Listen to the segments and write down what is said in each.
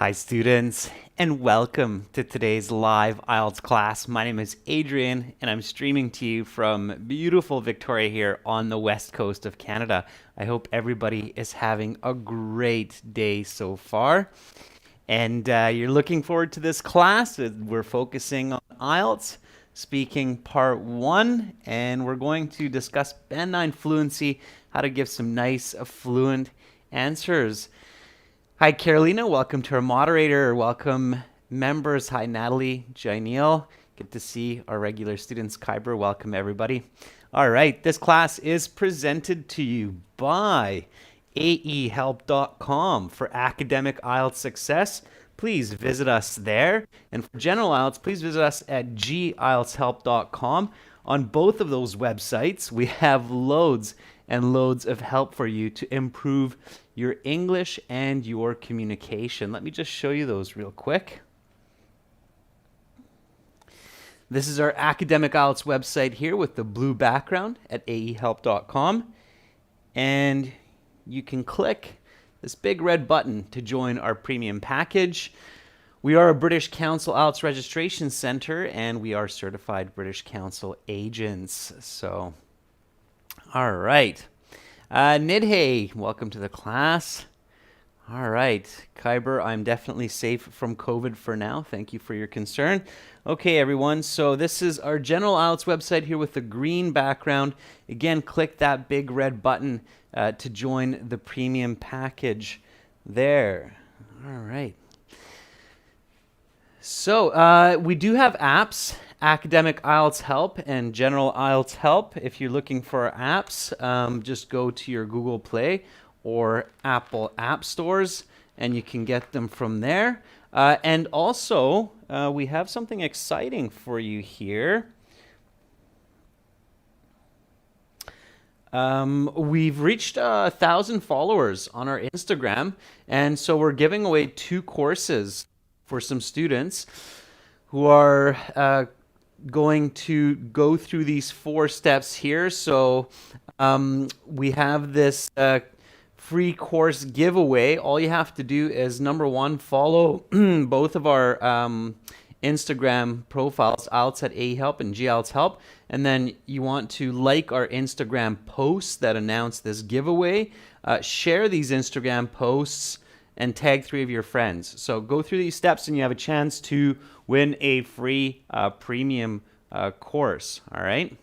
Hi students, and welcome to today's live IELTS class. My name is Adrian, and I'm streaming to you from beautiful Victoria here on the west coast of Canada. I hope everybody is having a great day so far. And you're looking forward to this class. We're focusing on IELTS Speaking Part 1, and we're going to discuss Band 9 fluency, how to give some nice, fluent answers. Hi, Carolina. Welcome to our moderator. Welcome, members. Hi, Natalie, Janelle. Good to see our regular students. Kyber, welcome, everybody. All right, this class is presented to you by aehelp.com. For academic IELTS success, please visit us there. And for general IELTS, please visit us at gieltshelp.com. On both of those websites, we have loads and loads of help for you to improve your English and your communication. Let me just show you those real quick. This is our academic IELTS website here with the blue background at aehelp.com. And you can click this big red button to join our premium package. We are a British Council IELTS Registration Center, and we are certified British Council agents. So, all right. Nidhe, welcome to the class. All right. Kyber, I'm definitely safe from COVID for now. Thank you for your concern. Okay, everyone. So this is our general IELTS website here with the green background. Again, click that big red button to join the premium package there. All right. So we do have apps, Academic IELTS Help and General IELTS Help. If you're looking for apps, just go to your Google Play or Apple App Stores, and you can get them from there. And also, we have something exciting for you here. We've reached 1,000 followers on our Instagram, and so we're giving away 2 courses for some students who are going to go through these 4 steps here. So we have this free course giveaway. All you have to do is, number 1, follow both of our Instagram profiles, IELTS at ahelp and GIELTS Help. And then you want to like our Instagram posts that announce this giveaway. Share these Instagram posts and tag 3 of your friends. So go through these steps and you have a chance to win a free premium course. All right.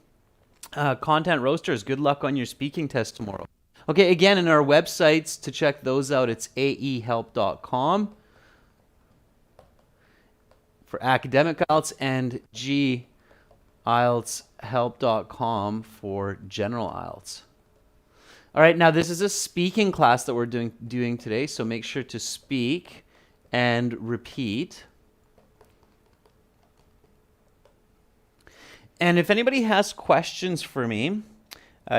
Content Roasters, good luck on your speaking test tomorrow. Okay, again, in our websites to check those out, it's aehelp.com for academic IELTS and gieltshelp.com for general IELTS. All right, now this is a speaking class that we're doing today, so make sure to speak and repeat. And if anybody has questions for me,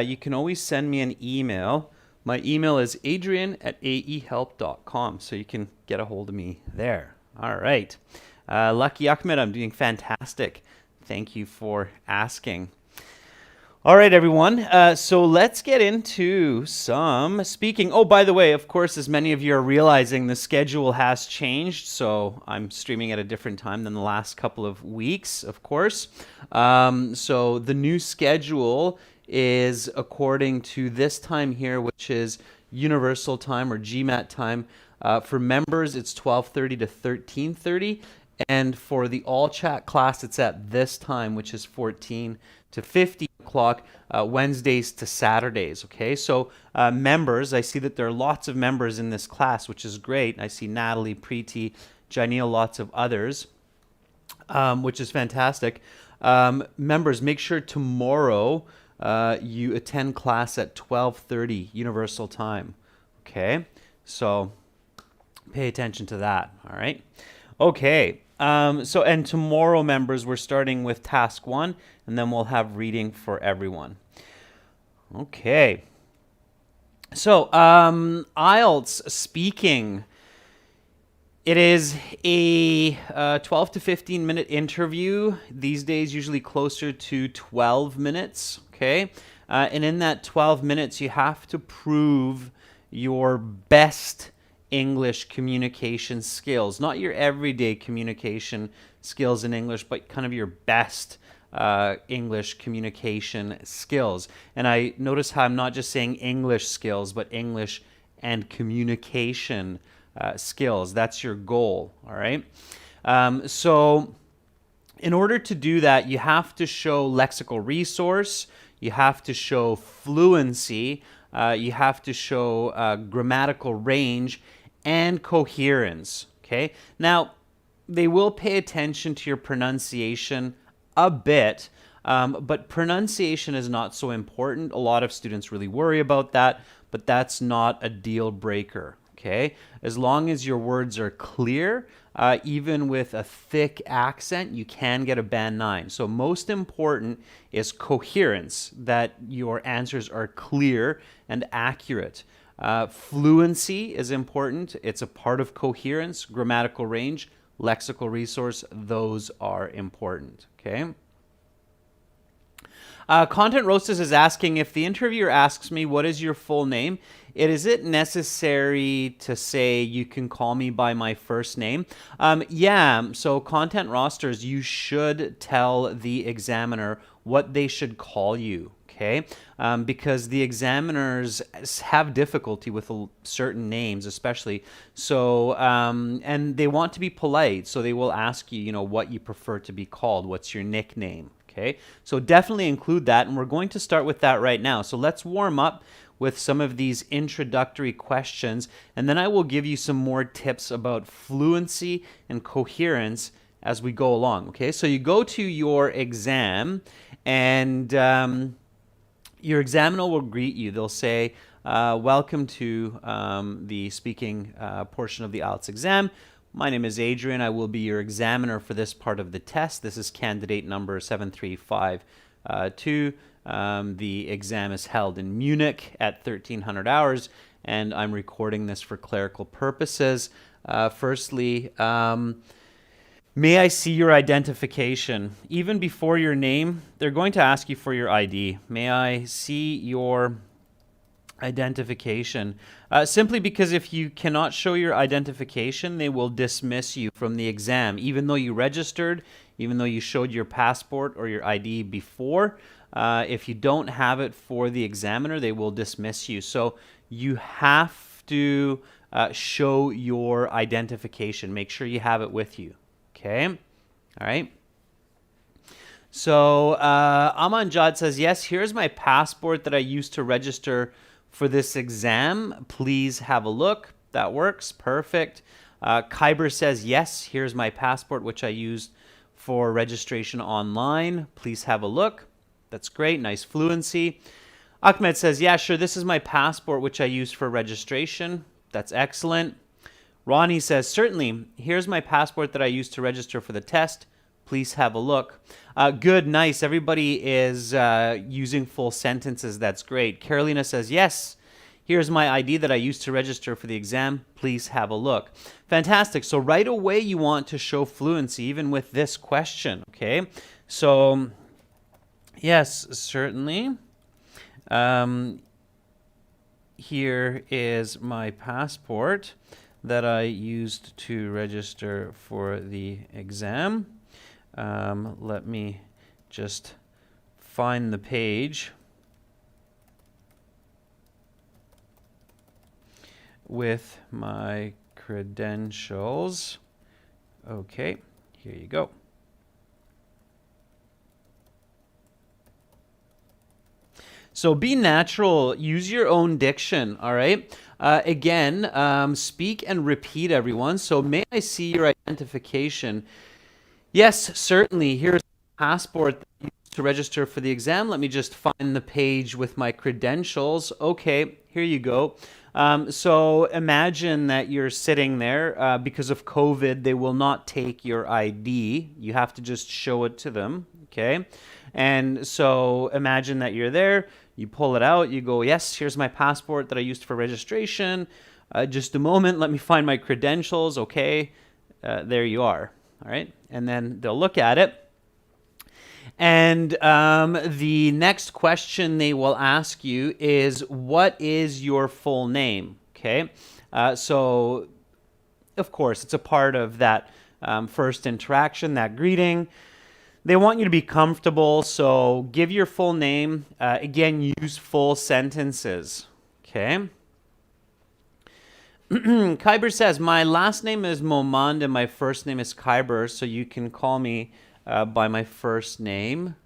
you can always send me an email. My email is adrian@aehelp.com, so you can get a hold of me there. All right. Lucky Ahmed, I'm doing fantastic. Thank you for asking. All right, everyone. So let's get into some speaking. Oh, by the way, of course, as many of you are realizing, the schedule has changed. So I'm streaming at a different time than the last couple of weeks, of course. So the new schedule is according to this time here, which is Universal Time or GMAT time. For members, it's 12:30 to 13:30. And for the all chat class, it's at this time, which is 14 to 15 o'clock, Wednesdays to Saturdays. Okay, so members, I see that there are lots of members in this class, which is great. I see Natalie, Preeti, Janelle, lots of others, which is fantastic. Members, make sure tomorrow you attend class at 12:30 Universal Time. Okay, so pay attention to that. All right. Okay. And tomorrow, members, we're starting with task 1, and then we'll have reading for everyone. Okay. So, IELTS speaking. It is a 12 to 15 minute interview. These days, usually closer to 12 minutes. Okay. And in that 12 minutes, you have to prove your best English communication skills, not your everyday communication skills in English, but kind of your best English communication skills. And I notice how I'm not just saying English skills, but English and communication skills. That's your goal, all right? So in order to do that, you have to show lexical resource, you have to show fluency, you have to show grammatical range and coherence, okay? Now, they will pay attention to your pronunciation a bit, but pronunciation is not so important. A lot of students really worry about that, but that's not a deal breaker, okay? As long as your words are clear, even with a thick accent, you can get a band 9. So most important is coherence, that your answers are clear and accurate. Fluency is important. It's a part of coherence. Grammatical range, lexical resource, those are important, okay? Content Roasters is asking, if the interviewer asks me, what is your full name? Is it necessary to say you can call me by my first name? Yeah, so Content Rosters, you should tell the examiner what they should call you, okay? Because the examiners have difficulty with certain names, especially. So, and they want to be polite, so they will ask you, what you prefer to be called. What's your nickname? Okay, so definitely include that, and we're going to start with that right now. So let's warm up with some of these introductory questions, and then I will give you some more tips about fluency and coherence as we go along. Okay, so you go to your exam, and your examiner will greet you. They'll say, welcome to the speaking portion of the IELTS exam. My name is Adrian. I will be your examiner for this part of the test. This is candidate number 7352. The exam is held in Munich at 1300 hours, and I'm recording this for clerical purposes. Firstly, may I see your identification? Even before your name, they're going to ask you for your ID. May I see your identification? Simply because if you cannot show your identification, they will dismiss you from the exam. Even though you registered, even though you showed your passport or your ID before, if you don't have it for the examiner, they will dismiss you. So you have to show your identification. Make sure you have it with you. Okay? All right? So Amanjad says, yes, here's my passport that I used to register for this exam. Please have a look. That works. Perfect. Kyber says, yes, here's my passport, which I used for registration online. Please have a look. That's great. Nice fluency. Ahmed says, yeah, sure, this is my passport, which I used for registration. That's excellent. Ronnie says, certainly, here's my passport that I used to register for the test. Please have a look. Good, nice. Everybody is using full sentences. That's great. Carolina says, yes, here's my ID that I used to register for the exam. Please have a look. Fantastic. So right away, you want to show fluency, even with this question, okay? So, yes, certainly. Here is my passport that I used to register for the exam. Let me just find the page with my credentials. Okay, here you go. So be natural, use your own diction, all right? Again, speak and repeat, everyone. So may I see your identification? Yes, certainly. Here's a passport that I used to register for the exam. Let me just find the page with my credentials. Okay, here you go. So imagine that you're sitting there. Because of COVID, they will not take your ID. You have to just show it to them, okay? And so imagine that you're there. You pull it out. You go, yes, here's my passport that I used for registration. Just a moment. Let me find my credentials. Okay, there you are. All right, and then they'll look at it. And the next question they will ask you is, what is your full name? Okay, So, of course, it's a part of that first interaction, that greeting. They want you to be comfortable, so give your full name. Again, use full sentences. Okay. Kyber says, my last name is Momand and my first name is Kyber, so you can call me by my first name.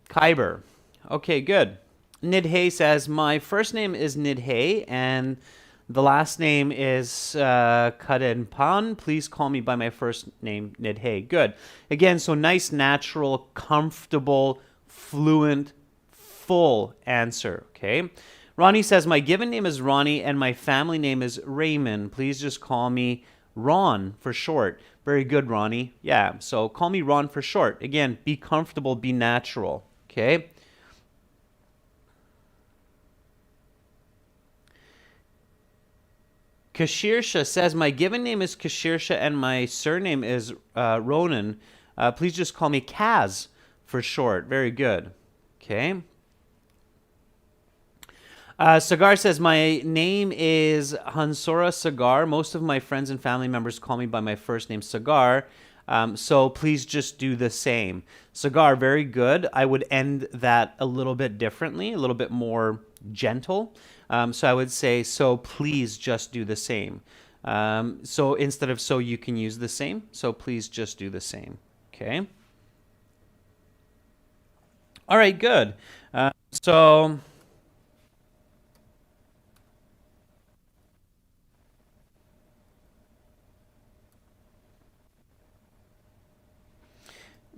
Kyber. Okay, good. Nidhay says, my first name is Nidhay and the last name is Kadenpan. Please call me by my first name, Nidhay. Good. Again, so nice, natural, comfortable, fluent, full answer. Okay. Ronnie says, my given name is Ronnie and my family name is Raymond. Please just call me Ron for short. Very good, Ronnie. Yeah, so call me Ron for short. Again, be comfortable, be natural. Okay. Kashirsha says, my given name is Kashirsha and my surname is Ronan. Please just call me Kaz for short. Very good. Okay. Sagar says, my name is Hansora Sagar. Most of my friends and family members call me by my first name, Sagar. So please just do the same. Sagar, very good. I would end that a little bit differently, a little bit more gentle. So I would say, so please just do the same. So instead of so you can use the same. So please just do the same. Okay. All right, good. So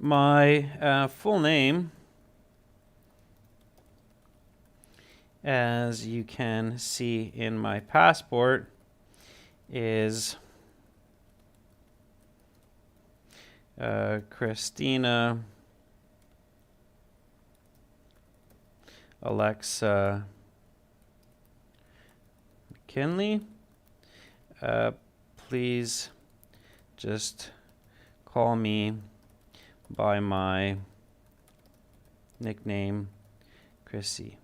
my full name, as you can see in my passport, is Christina Alexa McKinley. Please just call me by my nickname, Chrissy.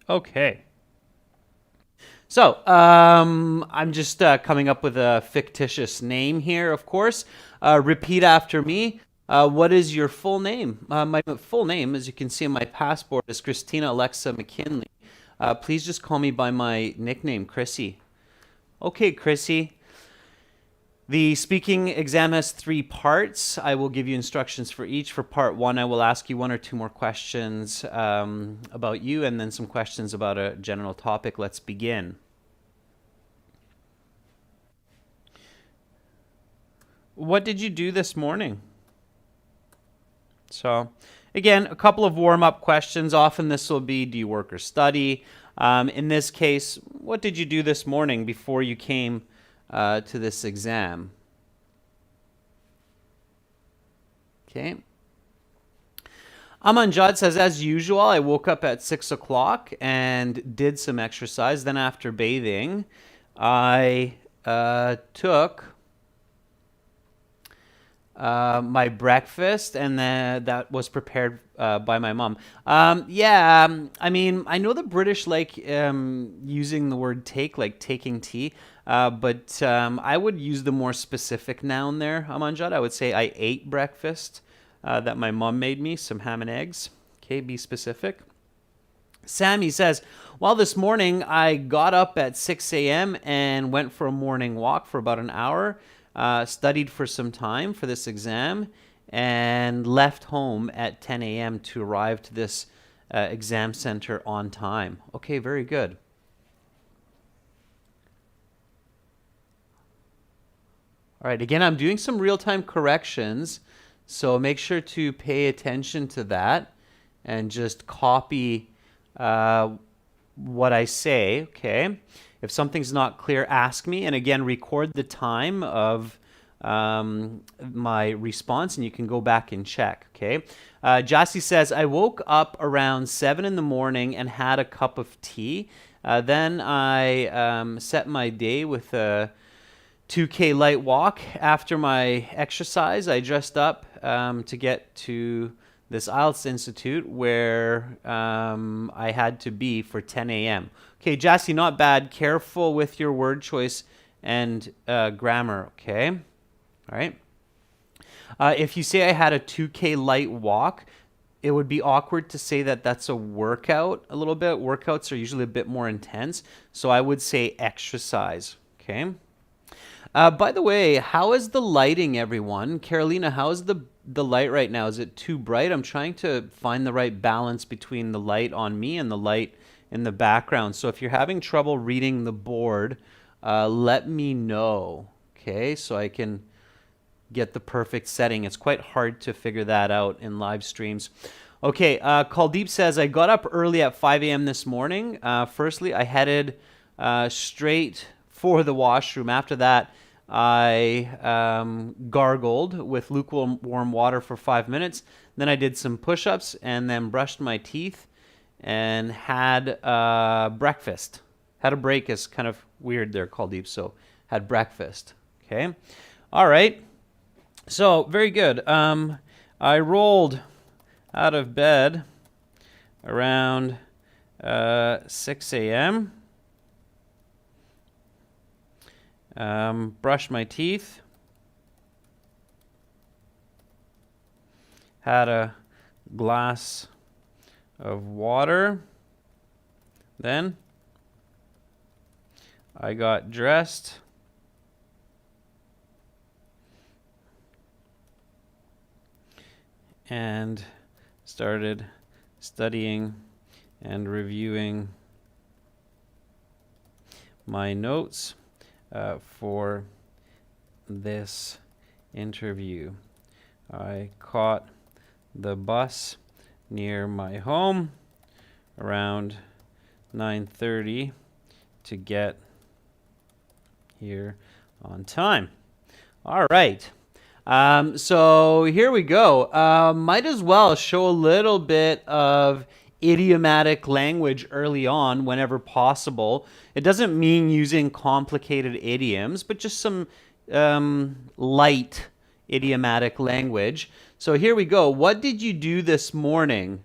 Okay. So, I'm just coming up with a fictitious name here, of course. Repeat after me. What is your full name? My full name, as you can see in my passport, is Christina Alexa McKinley. Please just call me by my nickname, Chrissy. Okay, Chrissy. The speaking exam has 3 parts. I will give you instructions for each. For part 1, I will ask you 1 or 2 more questions about you and then some questions about a general topic. Let's begin. What did you do this morning? So, again, a couple of warm-up questions. Often this will be, do you work or study? In this case, what did you do this morning before you came to this exam? Okay. Amanjad says, as usual, I woke up at 6 o'clock and did some exercise. Then after bathing, I took my breakfast, and then that was prepared by my mom. I mean, I know the British like using the word take, like taking tea, but I would use the more specific noun there, Amanjad. I would say I ate breakfast that my mom made me, some ham and eggs. Okay, be specific. Sammy says, well, this morning I got up at 6 a.m. and went for a morning walk for about an hour. Studied for some time for this exam and left home at 10 a.m. to arrive to this exam center on time. Okay, very good. All right, again, I'm doing some real-time corrections, so make sure to pay attention to that and just copy what I say, okay? If something's not clear, ask me. And again, record the time of my response, and you can go back and check, okay? Jassy says, I woke up around 7 in the morning and had a cup of tea. Then I set my day with a 2K light walk after my exercise. I dressed up to get to this IELTS Institute where I had to be for 10 a.m. Okay, Jassy, not bad. Careful with your word choice and grammar, okay? All right. If you say I had a 2K light walk, it would be awkward to say that that's a workout a little bit. Workouts are usually a bit more intense. So I would say exercise, okay? By the way, how is the lighting, everyone? Carolina, how is the light right now? Is it too bright? I'm trying to find the right balance between the light on me and the light in the background. So if you're having trouble reading the board, let me know, okay? So I can get the perfect setting. It's quite hard to figure that out in live streams. Okay, Kuldeep says, I got up early at 5 a.m. this morning. Firstly, I headed straight for the washroom. After that, I gargled with lukewarm water for 5 minutes. Then I did some push-ups and then brushed my teeth and had breakfast. Had a break is kind of weird there, Kuldeep, so had breakfast. Okay, all right. So, very good. I rolled out of bed around 6 a.m. Brushed my teeth. Had a glass of water. Then I got dressed. And started studying and reviewing my notes for this interview. I caught the bus near my home around 9:30 to get here on time. All right. So here we go. Might as well show a little bit of idiomatic language early on whenever possible. It doesn't mean using complicated idioms, but just some light idiomatic language. So here we go. What did you do this morning?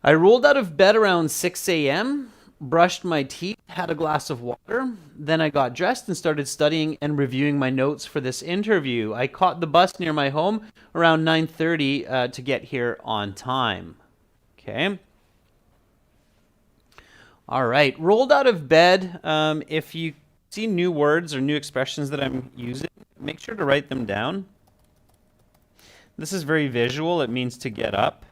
I rolled out of bed around 6 a.m., brushed my teeth, had a glass of water. Then I got dressed and started studying and reviewing my notes for this interview. I caught the bus near my home around 9:30 to get here on time. Okay. All right. Rolled out of bed. If you see new words or new expressions that I'm using, make sure to write them down. This is very visual. It means to get up.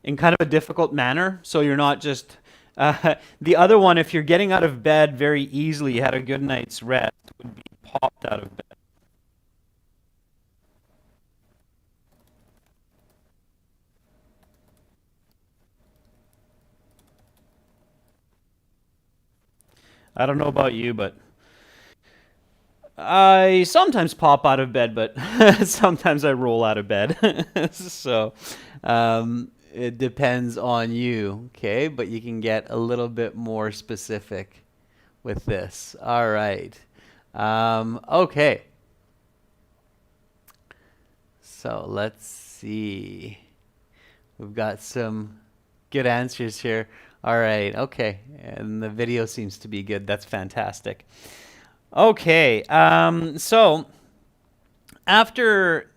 In kind of a difficult manner, so you're not just the other one, if you're getting out of bed very easily, you had a good night's rest, would be popped out of bed. I don't know about you, but I sometimes pop out of bed, but sometimes I roll out of bed. So it depends on you, okay? But you can get a little bit more specific with this. All right. Okay. So let's see. We've got some good answers here. All right. Okay. And the video seems to be good. That's fantastic. Okay. So after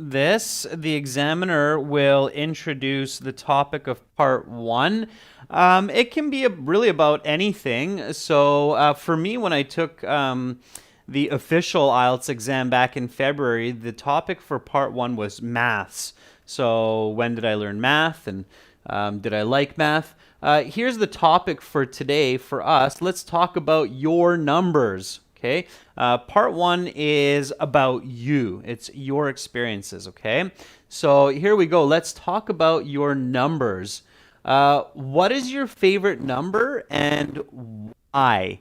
this, the examiner will introduce the topic of part one. It can be really about anything. So for me, when I took the official IELTS exam back in February, the topic for part one was maths. So when did I learn math, and did I like math? Here's the topic for today for us. Let's talk about your numbers. Okay, part one is about you. It's your experiences, okay? So here we go. Let's talk about your numbers. What is your favorite number and why?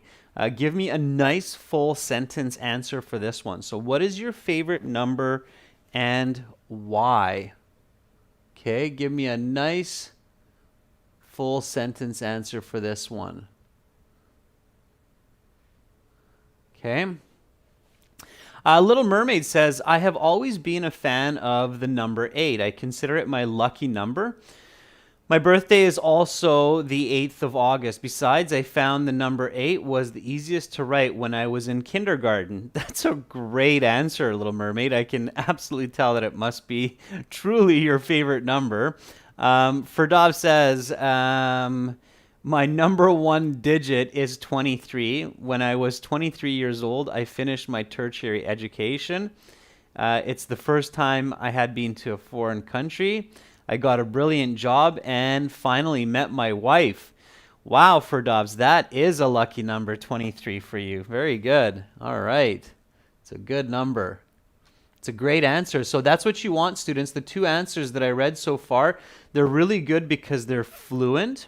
Give me a nice full sentence answer for this one. So what is your favorite number and why? Okay, give me a nice full sentence answer for this one. Okay. Little Mermaid says, I have always been a fan of the number 8. I consider it my lucky number. My birthday is also the 8th of August. Besides, I found the number 8 was the easiest to write when I was in kindergarten. That's a great answer, Little Mermaid. I can absolutely tell that it must be truly your favorite number. Ferdov says, my number 1 digit is 23. When I was 23 years old, I finished my tertiary education. It's the first time I had been to a foreign country. I got a brilliant job and finally met my wife. Wow, Ferdovs, that is a lucky number, 23 for you. Very good. All right. It's a good number. It's a great answer. So that's what you want, students. The 2 answers that I read so far, they're really good because they're fluent.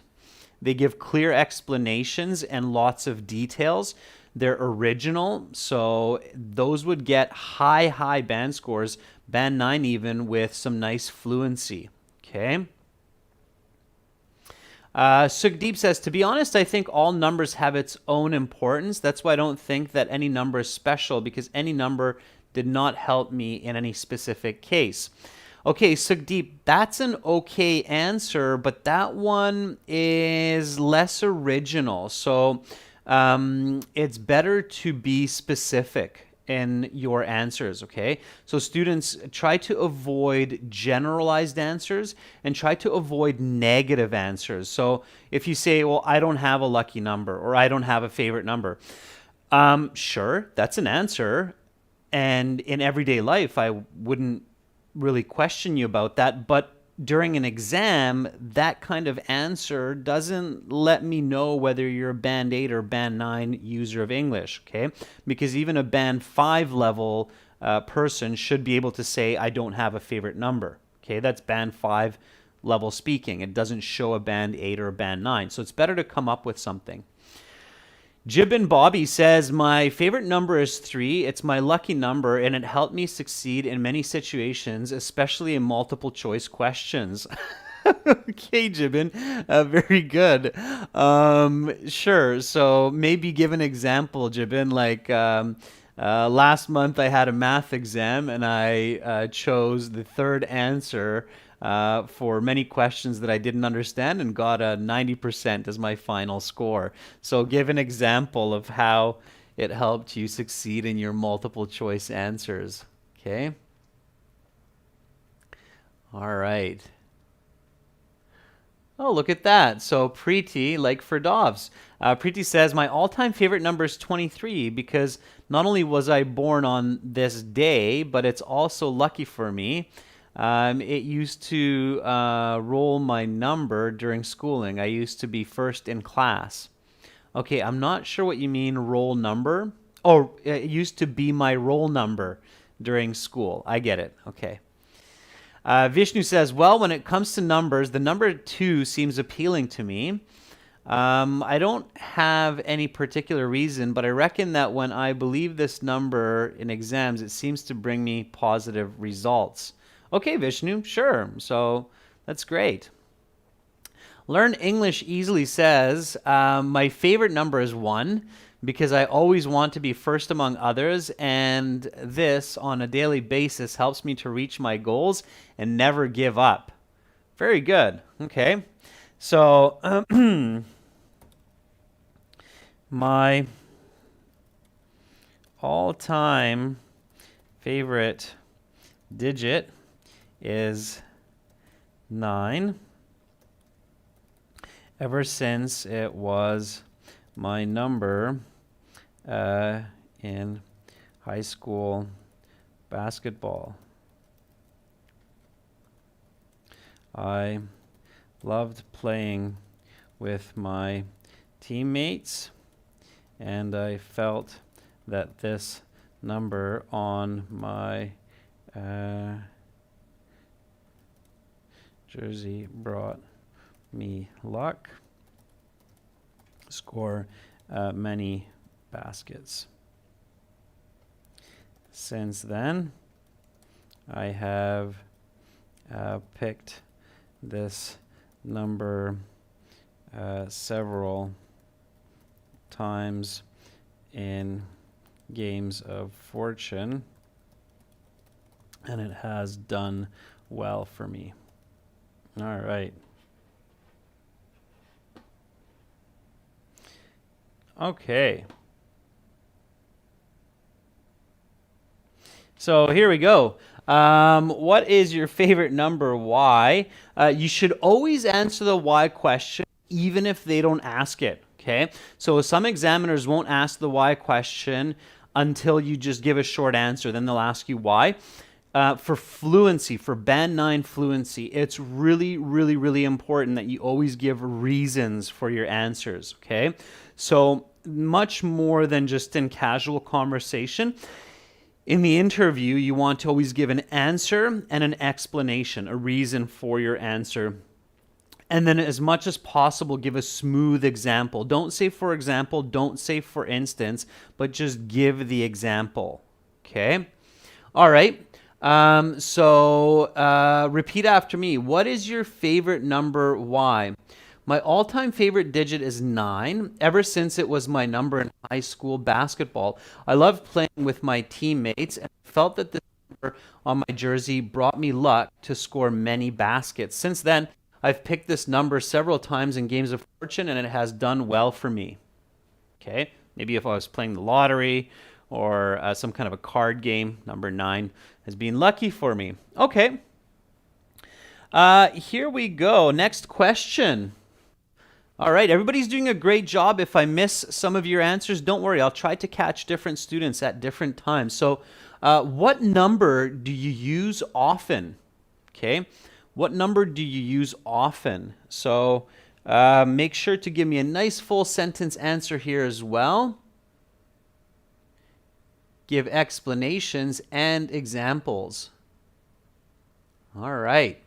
They give clear explanations and lots of details. They're original, so those would get high band scores, band 9 even, with some nice fluency. Okay. Sukdeep says, to be honest, I think all numbers have its own importance. That's why I don't think that any number is special, because any number did not help me in any specific case. Okay, Sukdeep, that's an okay answer, but that one is less original. So it's better to be specific in your answers, okay? So students, try to avoid generalized answers and try to avoid negative answers. So if you say, well, I don't have a lucky number or I don't have a favorite number, sure, that's an answer. And in everyday life, I wouldn't really question you about that. But during an exam, that kind of answer doesn't let me know whether you're a band 8 or band 9 user of English, okay? Because even a band 5 level person should be able to say, I don't have a favorite number, okay? That's band 5 level speaking. It doesn't show a band 8 or a band 9. So it's better to come up with something. Jibin Bobby says, my favorite number is 3. It's my lucky number, and it helped me succeed in many situations, especially in multiple choice questions. Okay, Jibin, very good. Sure, so maybe give an example, Jibin, like last month I had a math exam, and I chose the 3rd answer for many questions that I didn't understand and got a 90% as my final score. So give an example of how it helped you succeed in your multiple choice answers. Okay? All right. Oh, look at that. So Preeti, like for Dovs. Preeti says, my all-time favorite number is 23 because not only was I born on this day, but it's also lucky for me. It used to roll my number during schooling. I used to be first in class. Okay, I'm not sure what you mean roll number. Oh, it used to be my roll number during school. I get it. Okay. Vishnu says, well, when it comes to numbers, the number 2 seems appealing to me. I don't have any particular reason, but I reckon that when I believe this number in exams, it seems to bring me positive results. Okay, Vishnu, sure. So that's great. Learn English Easily says, my favorite number is 1 because I always want to be first among others, and this on a daily basis helps me to reach my goals and never give up. Very good. Okay. So my all-time favorite digit is 9, ever since it was my number in high school basketball. I loved playing with my teammates, and I felt that this number on my jersey brought me luck. Score many baskets. Since then, I have picked this number several times in games of fortune, and it has done well for me. All right. Okay. So here we go. What is your favorite number? Why? You should always answer the why question, even if they don't ask it. Okay. So some examiners won't ask the why question until you just give a short answer. Then they'll ask you why. For fluency, for Band 9 fluency, it's really, really, really important that you always give reasons for your answers. Okay. So much more than just in casual conversation. In the interview, you want to always give an answer and an explanation, a reason for your answer. And then as much as possible, give a smooth example. Don't say for example, don't say for instance, but just give the example. Okay? All right. Repeat after me. What is your favorite number? Why? My all-time favorite digit is 9, ever since it was my number in high school basketball. I loved playing with my teammates and felt that this number on my jersey brought me luck to score many baskets. Since then, I've picked this number several times in games of fortune, and it has done well for me. Okay, maybe if I was playing the lottery or some kind of a card game, number 9 has been lucky for me. Okay, here we go. Next question. All right, everybody's doing a great job. If I miss some of your answers, don't worry. I'll try to catch different students at different times. So what number do you use often? Okay, what number do you use often? So make sure to give me a nice full sentence answer here as well. Give explanations and examples. All right.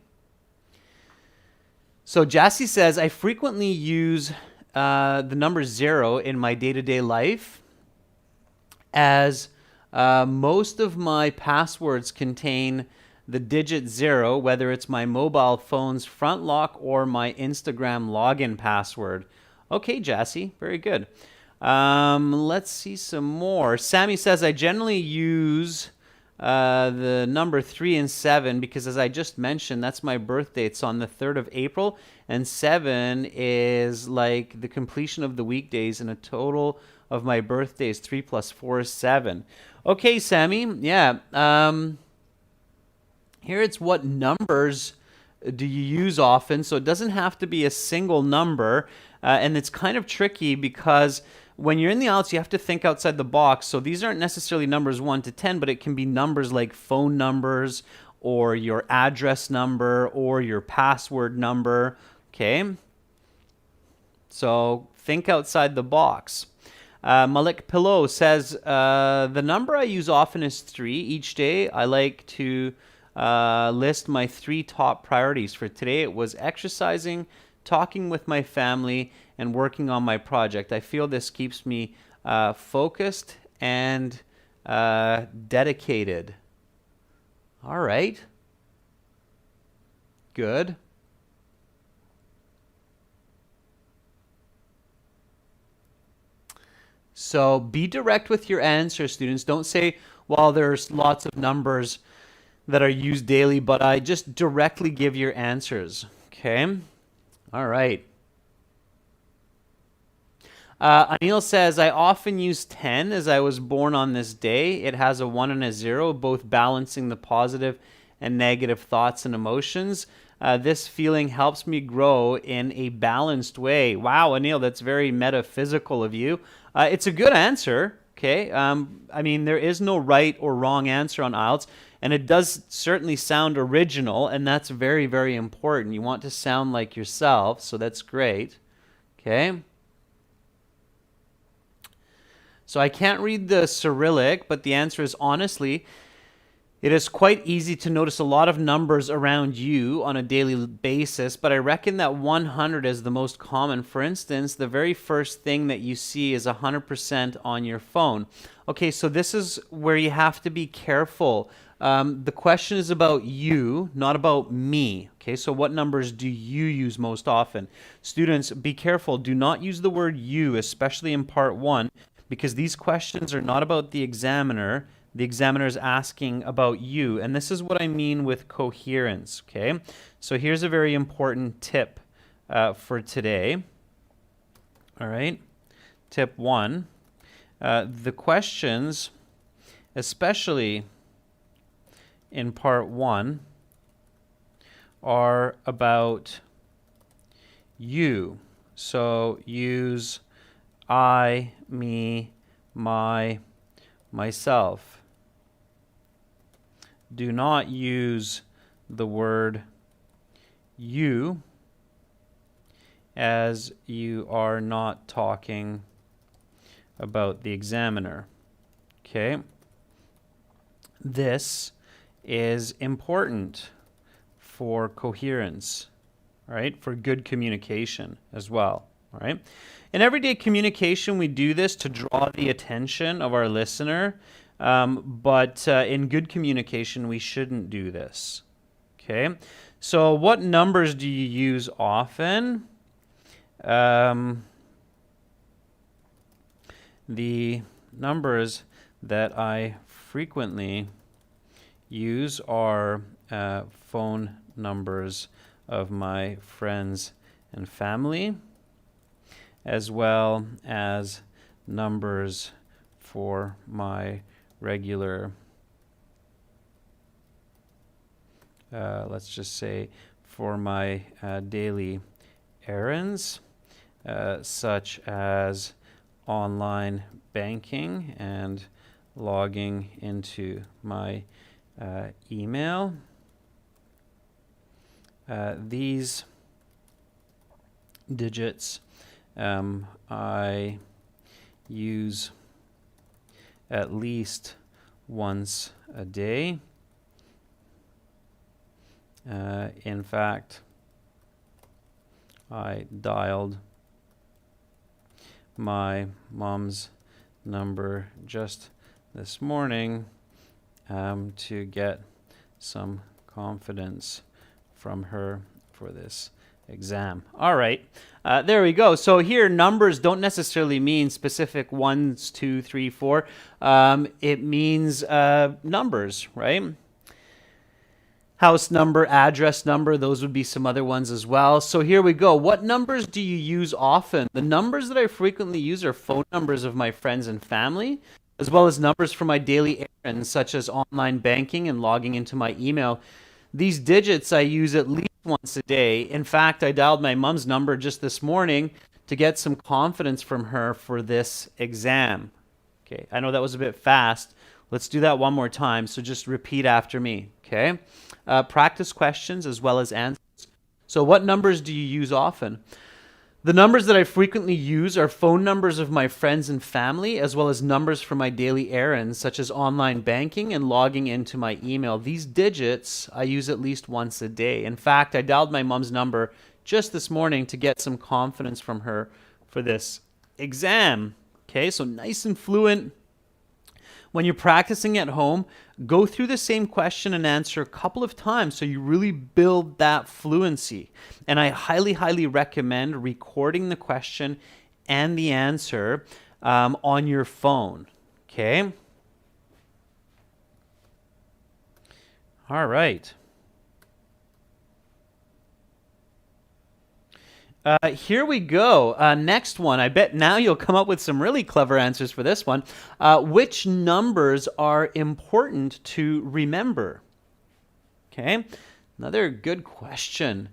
So Jassy says, I frequently use the number 0 in my day-to-day life, as most of my passwords contain the digit 0, whether it's my mobile phone's front lock or my Instagram login password. Okay, Jassy, very good. Let's see some more. Sammy says, I generally use the number 3 and 7 because, as I just mentioned, that's my birthday. It's on the 3rd of April, and 7 is like the completion of the weekdays, and a total of my birthdays, 3 plus 4 is 7. Okay, Sammy, yeah. Here it's what numbers do you use often, so it doesn't have to be a single number, and it's kind of tricky because when you're in the IELTS, you have to think outside the box. So these aren't necessarily numbers 1 to 10, but it can be numbers like phone numbers or your address number or your password number. Okay? So think outside the box. Malik Pillow says, the number I use often is 3. Each day I like to list my 3 top priorities. For today, it was exercising, talking with my family, and working on my project. I feel this keeps me focused and dedicated. All right. Good. So be direct with your answer, students. Don't say, well, there's lots of numbers that are used daily, but I just directly give your answers. Okay? All right. Anil says, I often use 10 as I was born on this day. It has a 1 and a 0, both balancing the positive and negative thoughts and emotions. This feeling helps me grow in a balanced way. Wow, Anil, that's very metaphysical of you. It's a good answer. Okay. I mean, there is no right or wrong answer on IELTS, and it does certainly sound original, and that's very, very important. You want to sound like yourself, so that's great. Okay. So I can't read the Cyrillic, but the answer is honestly, It is quite easy to notice a lot of numbers around you on a daily basis, but I reckon that 100 is the most common. For instance, the very first thing that you see is 100% on your phone. Okay, so this is where you have to be careful. The question is about you, not about me. Okay, so what numbers do you use most often? Students, be careful. Do not use the word you, especially in part 1, because these questions are not about the examiner. The examiner is asking about you. And this is what I mean with coherence, okay? So here's a very important tip for today. All right, tip 1. The questions, especially in part 1, are about you. So use I, me, my, myself. Do not use the word you, as you are not talking about the examiner. Okay? This is important for coherence, right? For good communication as well, right? In everyday communication, we do this to draw the attention of our listener, but in good communication, we shouldn't do this, okay? So what numbers do you use often? The numbers that I frequently use are phone numbers of my friends and family, as well as numbers for my regular, let's just say, for my daily errands, such as online banking and logging into my email. These digits I use at least once a day. In fact, I dialed my mom's number just this morning to get some confidence from her for this exam. All right, there we go. So here, numbers don't necessarily mean specific 1, 2, 3, 4. It means numbers, right? House number, address number, those would be some other ones as well. So here we go. What numbers do you use often? The numbers that I frequently use are phone numbers of my friends and family, as well as numbers for my daily errands, such as online banking and logging into my email. These digits I use at least once a day. In fact, I dialed my mom's number just this morning to get some confidence from her for this exam. Okay, I know that was a bit fast. Let's do that one more time. So just repeat after me, okay? Practice questions as well as answers. So what numbers do you use often? The numbers that I frequently use are phone numbers of my friends and family, as well as numbers for my daily errands, such as online banking and logging into my email. These digits I use at least once a day. In fact, I dialed my mom's number just this morning to get some confidence from her for this exam. Okay, so nice and fluent. When you're practicing at home, go through the same question and answer a couple of times so you really build that fluency. And I highly, highly recommend recording the question and the answer on your phone. Okay? All right. Here we go. Next one. I bet now you'll come up with some really clever answers for this one. Which numbers are important to remember? Okay, another good question.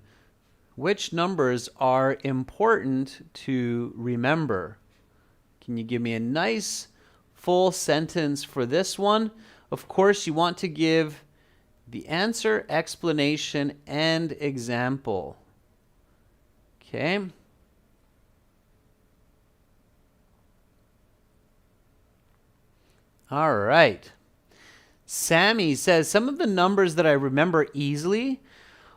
Which numbers are important to remember? Can you give me a nice full sentence for this one? Of course, you want to give the answer, explanation, and example. Okay. All right. Sammy says, some of the numbers that I remember easily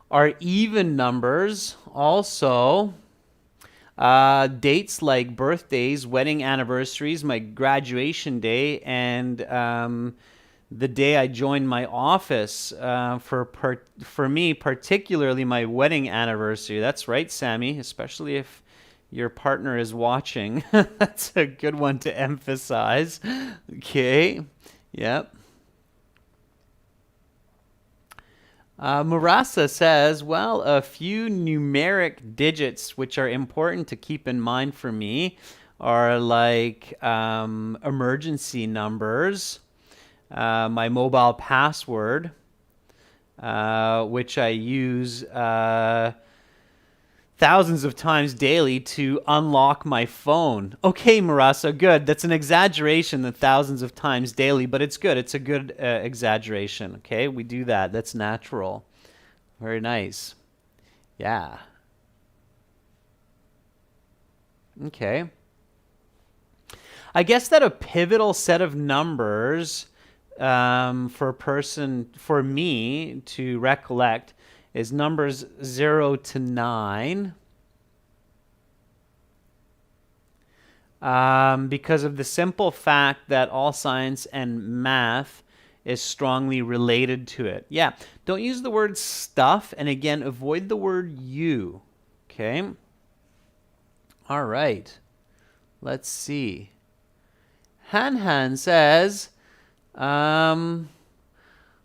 are even numbers. Also, dates like birthdays, wedding anniversaries, my graduation day, and the day I joined my office. For me, particularly my wedding anniversary. That's right, Sammy, especially if your partner is watching. That's a good one to emphasize. Okay. Yep. Marasa says, well, a few numeric digits which are important to keep in mind for me are like emergency numbers, my mobile password, which I use thousands of times daily to unlock my phone. Okay, Marasa, good. That's an exaggeration, the thousands of times daily, but it's good. It's a good exaggeration. Okay, we do that. That's natural. Very nice. Yeah. Okay. I guess that a pivotal set of numbers for me to recollect is numbers 0 to 9. Because of the simple fact that all science and math is strongly related to it. Yeah, don't use the word stuff, and again, avoid the word you. Okay? All right. Let's see. Han says,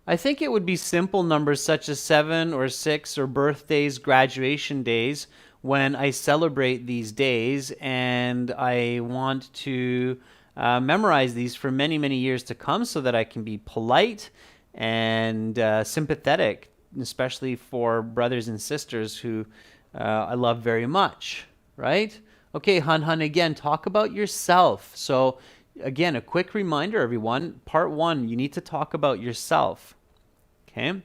I think it would be simple numbers such as 7 or 6 or birthdays, graduation days when I celebrate these days, and I want to memorize these for many, many years to come so that I can be polite and sympathetic, especially for brothers and sisters who I love very much, right? Okay, Han, again, talk about yourself. So, again, a quick reminder, everyone. Part 1, you need to talk about yourself. Okay.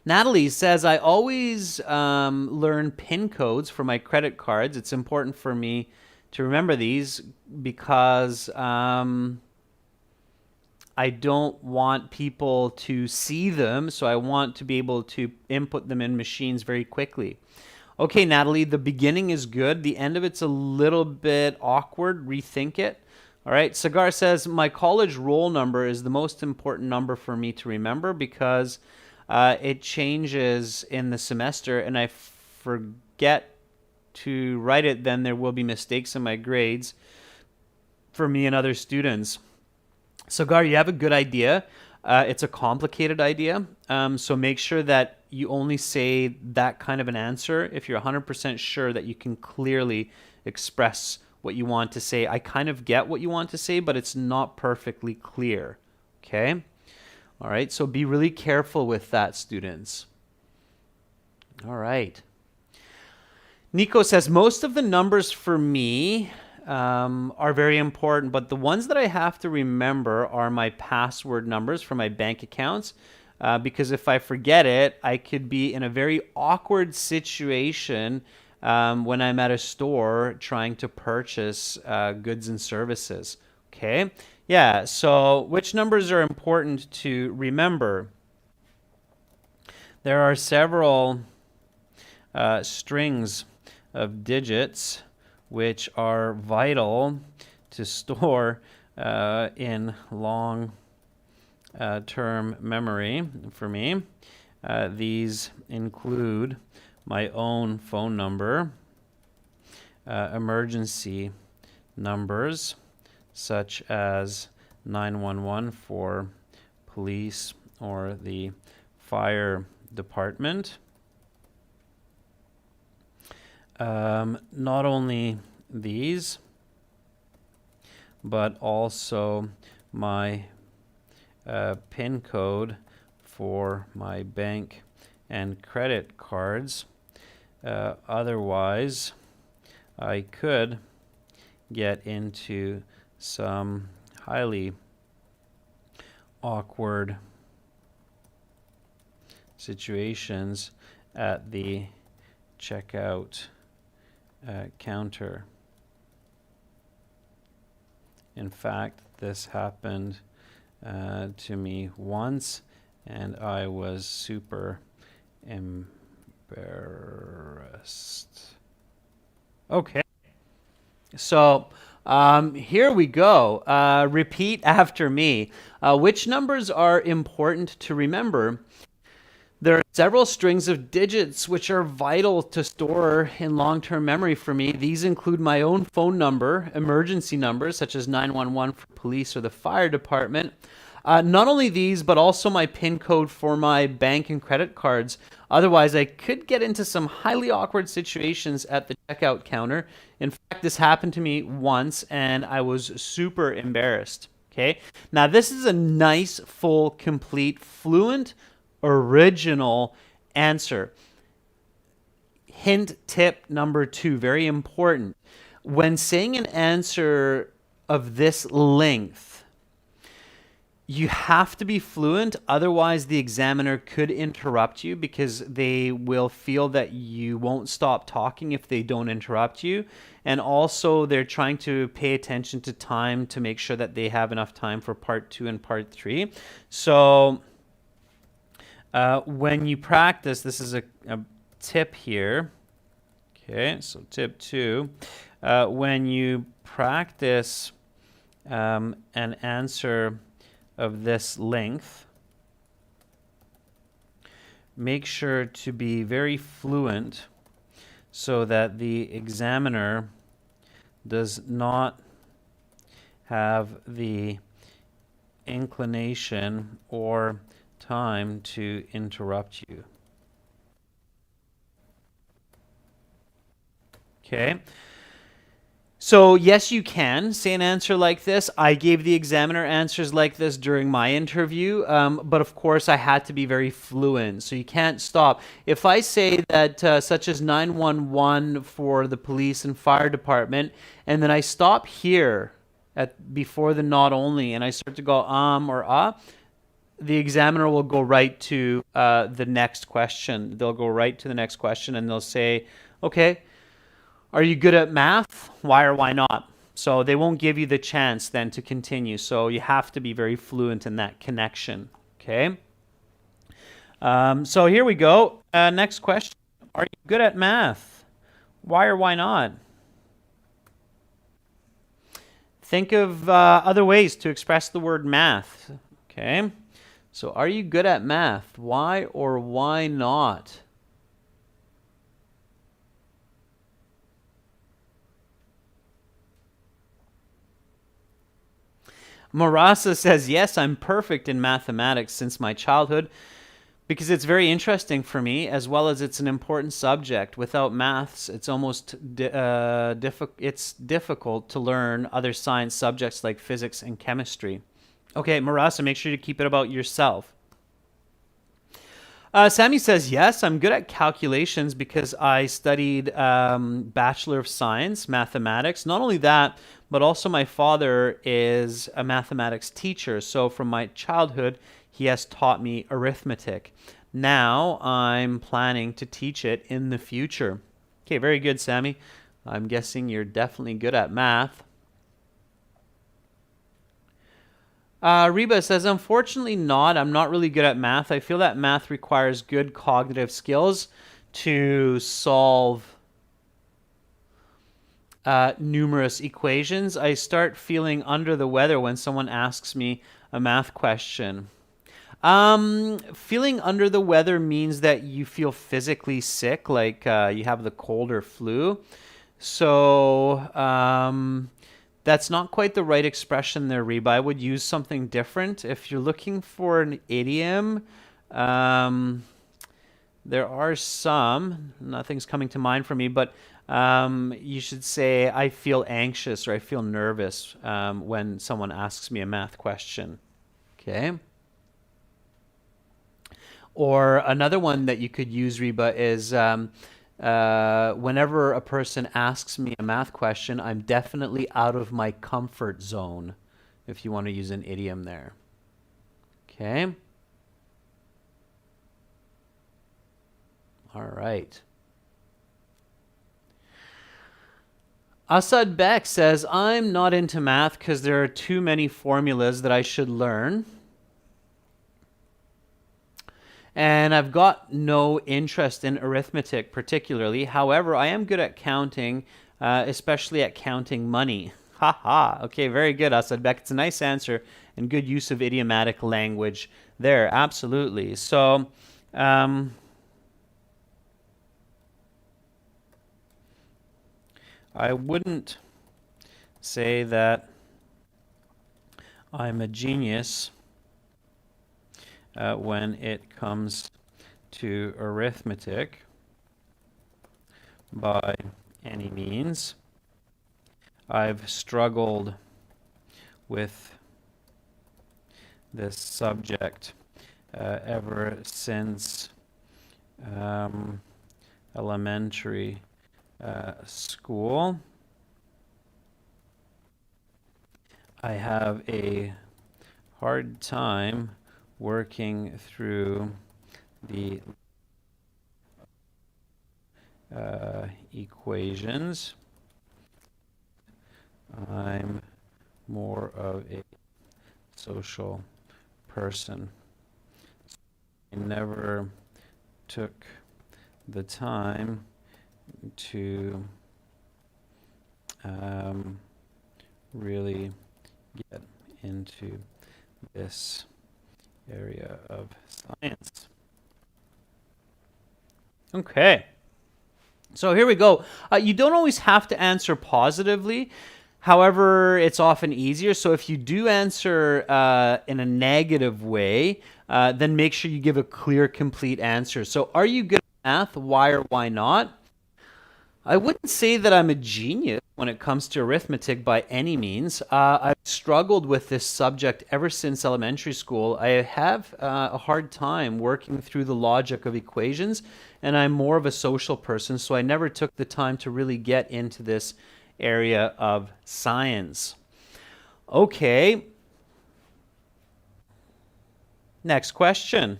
Natalie says, I always learn PIN codes for my credit cards. It's important for me to remember these because I don't want people to see them, so I want to be able to input them in machines very quickly. Okay, Natalie, the beginning is good. The end of it's a little bit awkward. Rethink it. All right, Cigar says, my college roll number is the most important number for me to remember because it changes in the semester and I forget to write it, then there will be mistakes in my grades for me and other students. Cigar, you have a good idea. It's a complicated idea, so make sure that you only say that kind of an answer if you're 100% sure that you can clearly express what you want to say. I kind of get what you want to say, but it's not perfectly clear. Okay? All right, so be really careful with that, students. All right. Nico says, most of the numbers for me are very important, but the ones that I have to remember are my password numbers for my bank accounts. Because if I forget it, I could be in a very awkward situation when I'm at a store trying to purchase goods and services. Okay? Yeah, so which numbers are important to remember? There are several strings of digits which are vital to store in long term memory for me. These include my own phone number, emergency numbers such as 911 for police or the fire department. Not only these, but also my PIN code for my bank and credit cards. Otherwise, I could get into some highly awkward situations at the checkout counter. In fact, this happened to me once, and I was super embarrassed. Okay. So here we go. Repeat after me. Which numbers are important to remember? There are several strings of digits which are vital to store in long-term memory for me. These include my own phone number, emergency numbers such as 911 for police or the fire department. Not only these, but also my PIN code for my bank and credit cards. Otherwise, I could get into some highly awkward situations at the checkout counter. In fact, this happened to me once and I was super embarrassed. Okay. Now, this is a nice, full, complete, fluent, original answer. Hint tip number 2, very important. When saying an answer of this length, you have to be fluent, otherwise the examiner could interrupt you because they will feel that you won't stop talking if they don't interrupt you. And also they're trying to pay attention to time to make sure that they have enough time for part 2 and part 3. So when you practice, this is a tip here. Okay, so tip 2. When you practice an answer of this length, make sure to be very fluent so that the examiner does not have the inclination or time to interrupt you. Okay. So yes, you can say an answer like this. I gave the examiner answers like this during my interview, but of course I had to be very fluent, so you can't stop. If I say that such as 911 for the police and fire department, and then I stop here before the not only, and I start to go or the examiner will go right to the next question. They'll go right to the next question and they'll say, okay, are you good at math? Why or why not? So they won't give you the chance then to continue. So you have to be very fluent in that connection. Okay. So here we go. Next question. Are you good at math? Why or why not? Think of other ways to express the word math. Okay. So are you good at math? Why or why not? Marasa says, yes, I'm perfect in mathematics since my childhood because it's very interesting for me, as well as it's an important subject. Without maths, it's almost it's difficult to learn other science subjects like physics and chemistry. Okay, Marasa, make sure to keep it about yourself. Sammy says, yes, I'm good at calculations because I studied Bachelor of Science, mathematics. Not only that, but also my father is a mathematics teacher. So from my childhood, he has taught me arithmetic. Now I'm planning to teach it in the future. Okay, very good, Sammy. I'm guessing you're definitely good at math. Reba says, unfortunately not. I'm not really good at math. I feel that math requires good cognitive skills to solve numerous equations. I start feeling under the weather when someone asks me a math question. Feeling under the weather means that you feel physically sick, like you have the cold or flu. So, that's not quite the right expression there, Reba. I would use something different. If you're looking for an idiom, there are some. Nothing's coming to mind for me, but you should say, I feel anxious or I feel nervous when someone asks me a math question. Okay. Or another one that you could use, Reba, is whenever a person asks me a math question, I'm definitely out of my comfort zone, if you want to use an idiom there. Okay. All right. Asad Beck says, I'm not into math because there are too many formulas that I should learn. And I've got no interest in arithmetic particularly. However, I am good at counting, especially at counting money. Ha ha. Okay, very good, Asad Beck. It's a nice answer and good use of idiomatic language there. Absolutely. So, I wouldn't say that I'm a genius when it comes to arithmetic by any means. I've struggled with this subject ever since elementary school. I have a hard time working through the equations. I'm more of a social person. I never took the time to really get into this area of science. Okay. So here we go. You don't always have to answer positively. However, it's often easier. So if you do answer in a negative way, then make sure you give a clear, complete answer. So are you good at math? Why or why not? I wouldn't say that I'm a genius when it comes to arithmetic by any means. I've struggled with this subject ever since elementary school. I have a hard time working through the logic of equations, and I'm more of a social person, so I never took the time to really get into this area of science. Okay, next question.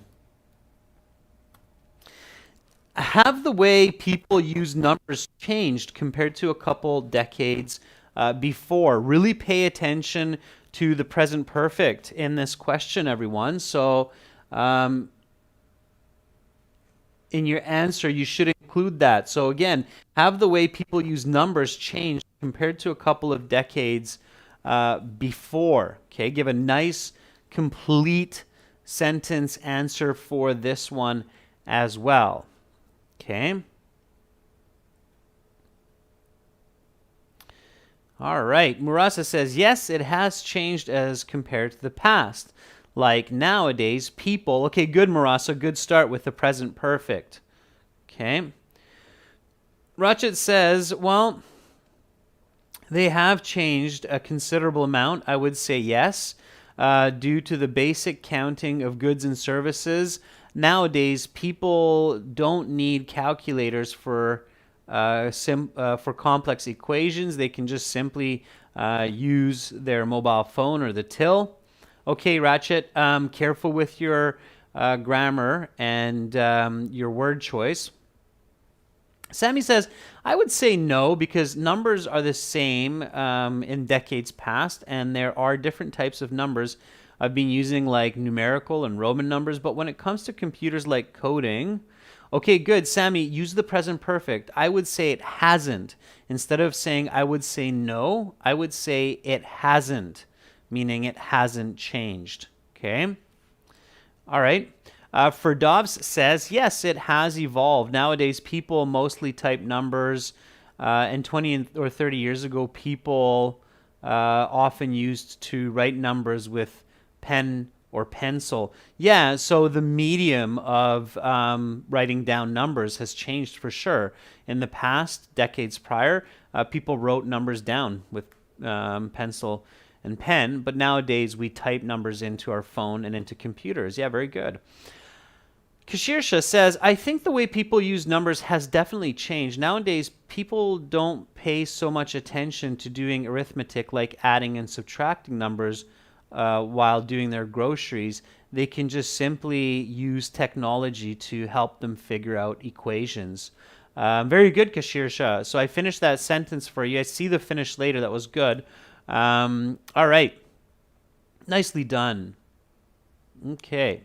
Have the way people use numbers changed compared to a couple decades before? Really pay attention to the present perfect in this question, everyone. So, in your answer, you should include that. So, again, have the way people use numbers changed compared to a couple of decades before? Okay, give a nice, complete sentence answer for this one as well. Okay. All right. Murasa says, yes, it has changed as compared to the past. Like nowadays, people. Okay, good, Murasa. Good start with the present perfect. Okay. Ratchet says, well, they have changed a considerable amount. I would say yes, due to the basic counting of goods and services. Nowadays, people don't need calculators for complex equations. They can just simply use their mobile phone or the till. Okay, Ratchet, careful with your grammar and your word choice. Sammy says, I would say no because numbers are the same in decades past, and there are different types of numbers. I've been using like numerical and Roman numbers, but when it comes to computers like coding, okay, good, Sammy, use the present perfect. I would say it hasn't. Instead of saying I would say no, I would say it hasn't, meaning it hasn't changed. Okay? All right. Ferdovs says, yes, it has evolved. Nowadays, people mostly type numbers. And 20 or 30 years ago, people often used to write numbers with pen or pencil. Yeah, so the medium of writing down numbers has changed for sure. In the past, decades prior, people wrote numbers down with pencil and pen, but nowadays we type numbers into our phone and into computers. Yeah, very good. Kashirsha says, I think the way people use numbers has definitely changed. Nowadays, people don't pay so much attention to doing arithmetic like adding and subtracting numbers while doing their groceries. They can just simply use technology to help them figure out equations. Very good, Kashirsha. So I finished that sentence for you. I see the finish later. That was good. All right. Nicely done. Okay.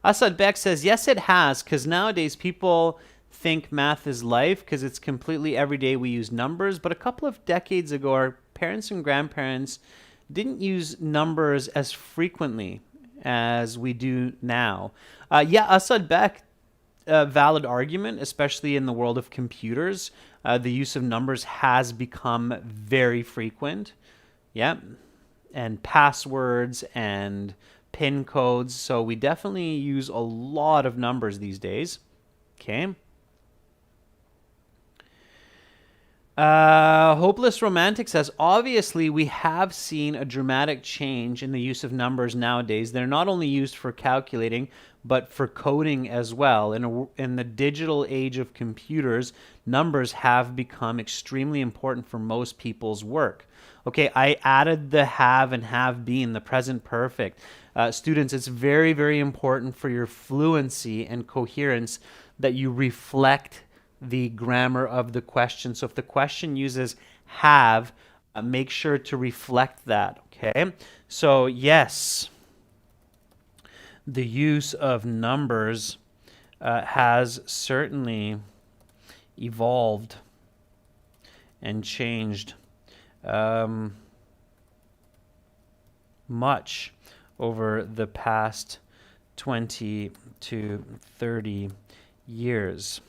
Asad Beck says, yes, it has, because nowadays people think math is life because it's completely everyday. We use numbers. But a couple of decades ago, our parents and grandparents didn't use numbers as frequently as we do now. Yeah, Asad Beck, valid argument, especially in the world of computers. The use of numbers has become very frequent. Yeah. And passwords and PIN codes. So we definitely use a lot of numbers these days. Okay. Hopeless Romantic says, obviously, we have seen a dramatic change in the use of numbers nowadays. They're not only used for calculating, but for coding as well. In the digital age of computers, numbers have become extremely important for most people's work. Okay, I added the have and have been, the present perfect. Students, it's very, very important for your fluency and coherence that you reflect the grammar of the question. So if the question uses have, make sure to reflect that, okay? So yes, the use of numbers has certainly evolved and changed much over the past 20 to 30 years.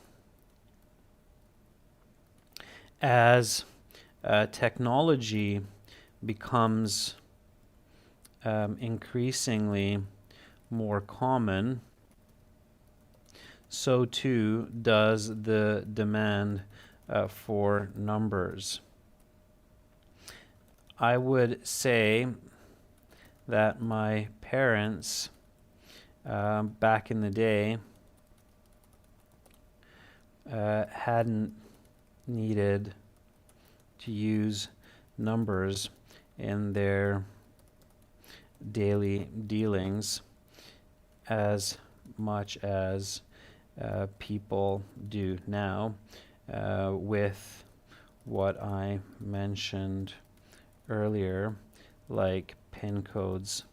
As technology becomes increasingly more common, so too does the demand for numbers. I would say that my parents back in the day hadn't needed to use numbers in their daily dealings as much as people do now with what I mentioned earlier, like PIN codes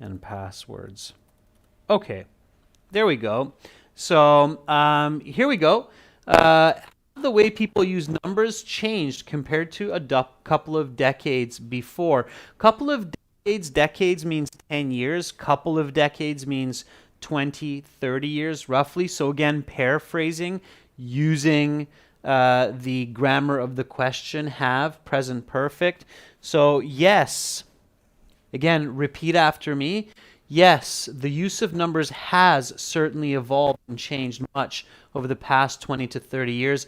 and passwords. Okay, there we go. So here we go. The way people use numbers changed compared to a couple of decades before. Couple of decades means 10 years. Couple of decades means 20, 30 years roughly. So again, paraphrasing, using the grammar of the question, have, present perfect. So yes, again, repeat after me. Yes, the use of numbers has certainly evolved and changed much over the past 20 to 30 years.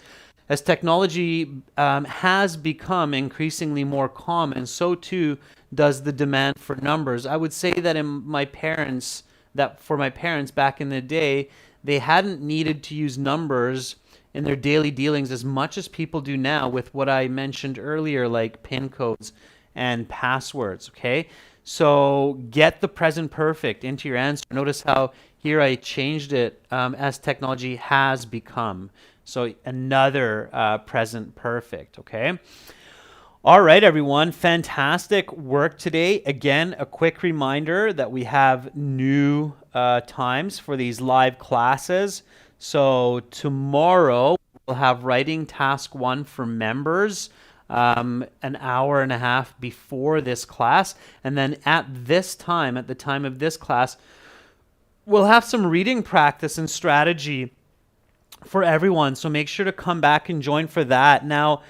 As technology has become increasingly more common, so too does the demand for numbers. I would say that for my parents back in the day, they hadn't needed to use numbers in their daily dealings as much as people do now with what I mentioned earlier, like PIN codes and passwords, okay? So get the present perfect into your answer. Notice how here I changed it as technology has become. So another present perfect, okay? All right, everyone. Fantastic work today. Again, a quick reminder that we have new times for these live classes. So tomorrow we'll have writing task 1 for members. An hour and a half before this class. And then at the time of this class, we'll have some reading practice and strategy for everyone. So make sure to come back and join for that. Now,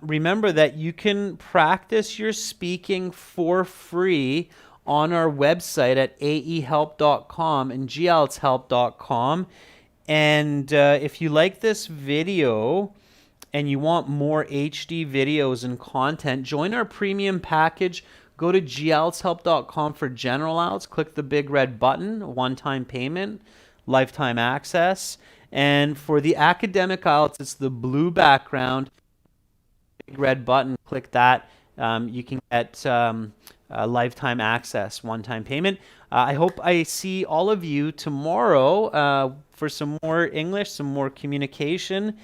remember that you can practice your speaking for free on our website at aehelp.com and gltshelp.com. And if you like this video and you want more HD videos and content, join our premium package. Go to gltshelp.com for general IELTS. Click the big red button, one-time payment, lifetime access. And for the academic IELTS, it's the blue background, big red button. Click that. You can get lifetime access, one-time payment. I hope I see all of you tomorrow for some more English, some more communication,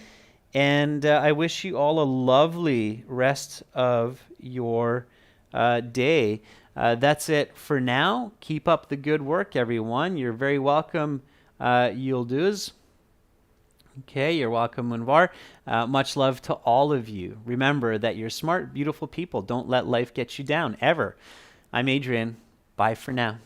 and I wish you all a lovely rest of your day. That's it for now. Keep up the good work, everyone. You're very welcome, Yıldız. Okay, you're welcome, Munvar. Much love to all of you. Remember that you're smart, beautiful people. Don't let life get you down, ever. I'm Adrian. Bye for now.